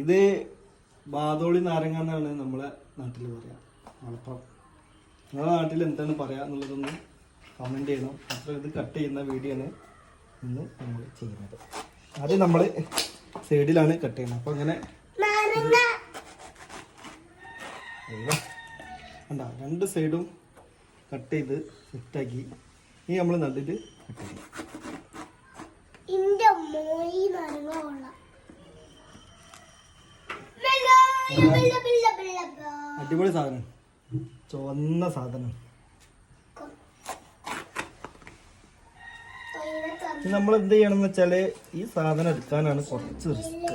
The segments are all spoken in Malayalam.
ഇത് ബാദോളി നാരങ്ങ എന്നാണ് നമ്മളെ നാട്ടിൽ പറയാ. മലപ്പുറം. നിങ്ങളുടെ നാട്ടിൽ എന്താണ് പറയാ എന്നുള്ളതൊന്ന് കമന്റ് ചെയ്യണം. അപ്പോൾ ഇത് കട്ട് ചെയ്യുന്ന വീഡിയോ ആണ് ഇന്ന് നമ്മൾ ചെയ്യുന്നത്. ആദ്യം നമ്മൾ സൈഡിലാണ് കട്ട് ചെയ്യുന്നത്. അപ്പോൾ ഇങ്ങനെ കണ്ട രണ്ട് സൈഡും കട്ട് ചെയ്ത് സെറ്റാക്കി ഇനി നമ്മൾ നല്ലിട്ട് കട്ട് ചെയ്യും. അടിപൊളി സാധനം, ചുവന്ന സാധനം. നമ്മൾ എന്ത് ചെയ്യണം എന്ന് വെച്ചാല് ഈ സാധനം എടുക്കാനാണ് കുറച്ച് റിസ്ക്.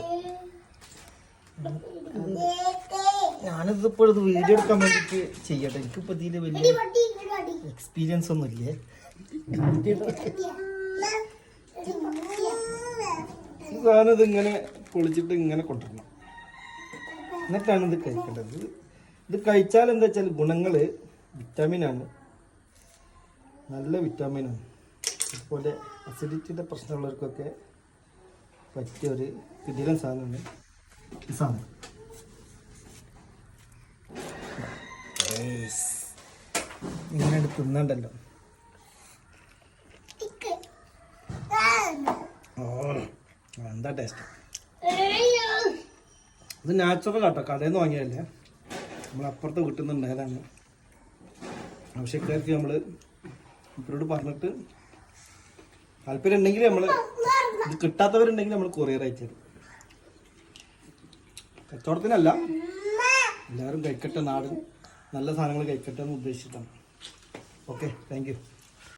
ഞാനിതിപ്പോൾ ഇത് വീഡിയോ എടുക്കാൻ വേണ്ടിട്ട് ചെയ്യട്ടെ. എനിക്കിപ്പോ ഇതില് വലിയ എക്സ്പീരിയൻസ് ഒന്നും ഇല്ലേ. ഈ സാധനം ഇതിങ്ങനെ പൊളിച്ചിട്ട് ഇങ്ങനെ കൊണ്ടുവരണം. എന്നിട്ടാണ് ഇത് കഴിക്കേണ്ടത്. ഇത് കഴിച്ചാൽ എന്താ വെച്ചാൽ ഗുണങ്ങള് വിറ്റാമിനാണ്, നല്ല വിറ്റാമിനാണ്. അതുപോലെ അസിഡിറ്റിയുടെ പ്രശ്നമുള്ളവർക്കൊക്കെ പറ്റിയ ഒരു കിടിലൻ സാധനമാണ് ഈ സാധനം. ഇങ്ങനെ എടുത്ത് തിന്നണ്ടല്ലോ. എന്താ ടേസ്റ്റ്. ഇത് നാച്ചുറൽ ആട്ടോ, കടയിൽ നിന്ന് വാങ്ങിയതല്ലേ, നമ്മളപ്പുറത്ത് കിട്ടുന്നുണ്ടായതാണ്. ആവശ്യക്കാർക്ക് നമ്മൾ ഇവരോട് പറഞ്ഞിട്ട് താല്പര്യം ഉണ്ടെങ്കിൽ നമ്മൾ, ഇത് കിട്ടാത്തവരുണ്ടെങ്കിൽ നമ്മൾ കൊറിയർ അയച്ചു തരും. കച്ചവടത്തിനല്ല, എല്ലാവരും കഴിക്കട്ടെ, നാട് നല്ല സാധനങ്ങൾ കഴിക്കട്ടെ എന്ന് ഉദ്ദേശിച്ചിട്ടാണ്. Okay, thank you.